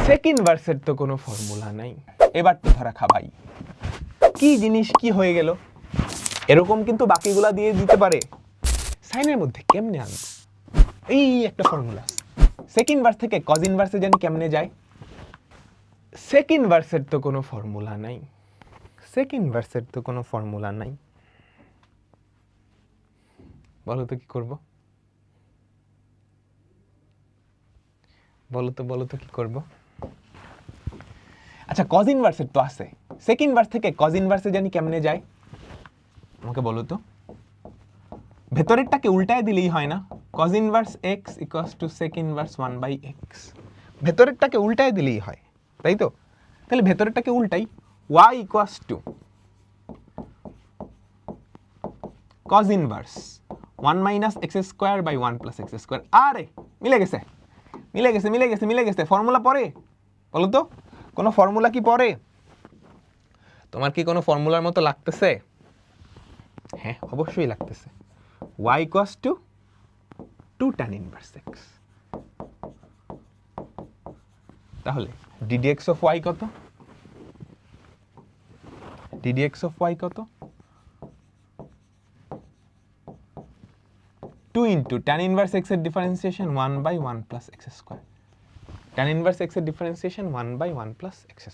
সেক ইনভার্সের তো কোনো ফর্মুলা নাই। এবার তো ধরা খাবাই। কি জিনিস কি হয়ে গেল? এরকম কিন্তু বাকিগুলা দিয়ে দিতে পারে। সাইনের মধ্যে কেমনে আনবো? এই একটা ফর্মুলা। সেক ইনভার্স থেকে কজ ইনভার্সে জানি কেমনে যায়? সেক ইনভার্সের তো কোনো ফর্মুলা নাই। সেক ইনভার্সের তো কোনো ফর্মুলা নাই। বলো তো কি করব? বলো তো কি করব? আচ্ছা, কজ ইনভার্সের তো আছে। সেক ইনভার্স থেকে কজ ইনভার্সে জানি কেমনে যায়? আমাকে বলো তো। ভেতরেরটাকে উল্টায় দিলেই হয় না? Cos inverse x equals to sec inverse 1/x। ভেতরেরটাকে উল্টায় দিলেই হয়, তাই তো? তাহলে ভেতরেরটাকে উল্টাই। y equals to cos inverse 1 - x² / 1 + x²। আরে মিলে গেছে, মিলে গেছে, মিলে গেছে, মিলে গেছে। ফর্মুলা পড়ে? বলো তো, কোনো ফর্মুলা কি পড়ে? তোমার কি কোনো ফর্মুলার মতো লাগতেছে? হ্যাঁ, অবশ্যই লাগতেছে। y equals two 2 tan inverse x। তাহলে ddx অফ y কত? ddx অফ y কত? 2 ইন্টু tan ইনভার্স x এর differentiation 1/1 + x²। tan inverse x এর ডিফারেন্সিয়েশন 1/1 + x²।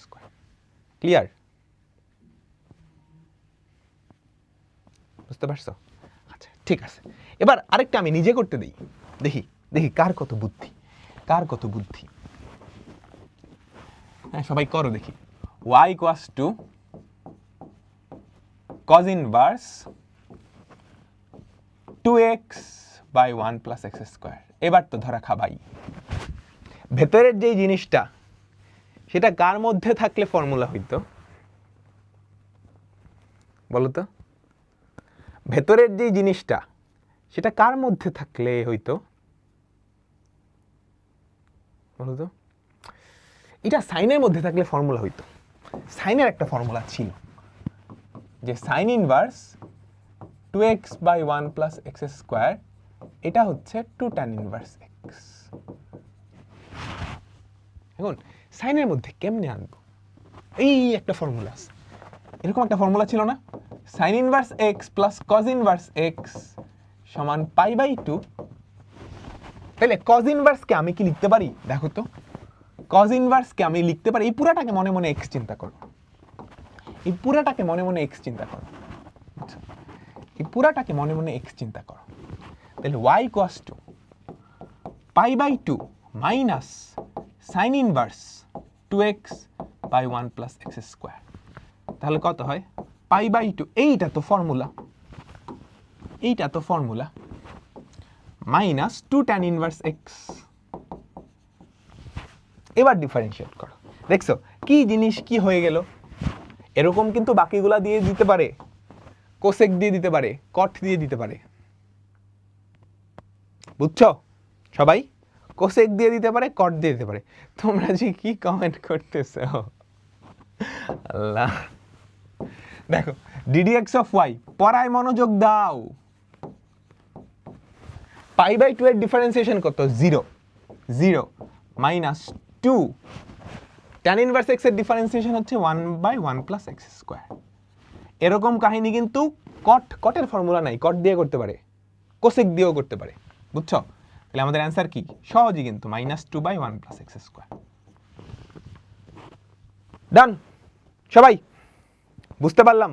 ক্লিয়ার? বুঝতে পারছো? আচ্ছা, ঠিক আছে। এবার আরেকটা আমি নিজে করতে দিই। দেখি দেখি কার কত বুদ্ধি, কার কত বুদ্ধি। হ্যাঁ, সবাই করো দেখি। y equals to cos inverse 2x/1 + x²। এবার তো ধরা খাবাই। ভেতরের যে জিনিসটা সেটা কার মধ্যে থাকলে ফর্মুলা হইতো? বলো তো। ভেতরের যে জিনিসটা সেটা কার মধ্যে থাকলে হইতো? বলো তো। এটা সাইনের মধ্যে থাকলে ফর্মুলা হইতো। সাইনের একটা ফর্মুলা ছিল যে সাইন ইনভার্স 2x/1 + x², এটা হচ্ছে 2 tan ইনভার্স x। এখন সাইনের মধ্যে কেমনে আনবো? এই একটা ফর্মুলা আছে। এরকম একটা ফর্মুলা ছিল না? Sign inverse x plus cos inverse x সমান π/2। তাহলে কজ ইনভার্সকে আমি কি লিখতে পারি? দেখো তো, কজ ইনভার্সকে আমি লিখতে পারি, এই পুরাটাকে মনে মনে x চিন্তা করো। এই পুরাটাকে মনে মনে x চিন্তা করো। এই পুরাটাকে মনে মনে x চিন্তা করো। তাহলে y equals to π/2 minus sine inverse 2x/1 + x²। তাহলে কত হয়? π/2। এইটা তো ফর্মুলা, এইটা তো formula. Minus 2 tan inverse x। এবার ডিফারেন্সিয়েট করো। দেখছো কি জিনিস কি হয়ে গেল? এরকম কিন্তু বাকিগুলা দিয়ে দিতে পারে। কোসেক দিয়ে দিতে পারে, কট দিয়ে দিতে পারে। বুঝছো সবাই? কোসেক দিয়ে দিতে পারে, কট দিয়ে দিতে পারে। তোমরা যে কি কমেন্ট করতেছো আল্লাহ। দেখো ddx অফ y, পড়ায় মনোযোগ দাও। π/2 এর ডিফারেন্সিয়েশন কত? 0 0 মাইনাস 2 tan ইনভার্স x এর ডিফারেন্সিয়েশন হচ্ছে 1/1 + x²। এরকম কাহিনী কিন্তু কটের ফর্মুলা নাই, কট দিয়ে করতে পারে, কোসেক দিয়েও করতে পারে। বুঝছো? তাহলে আমাদের অ্যান্সার কি? সহজই কিন্তু, -2/1 + x²। ডান। সবাই বুঝতে পারলাম?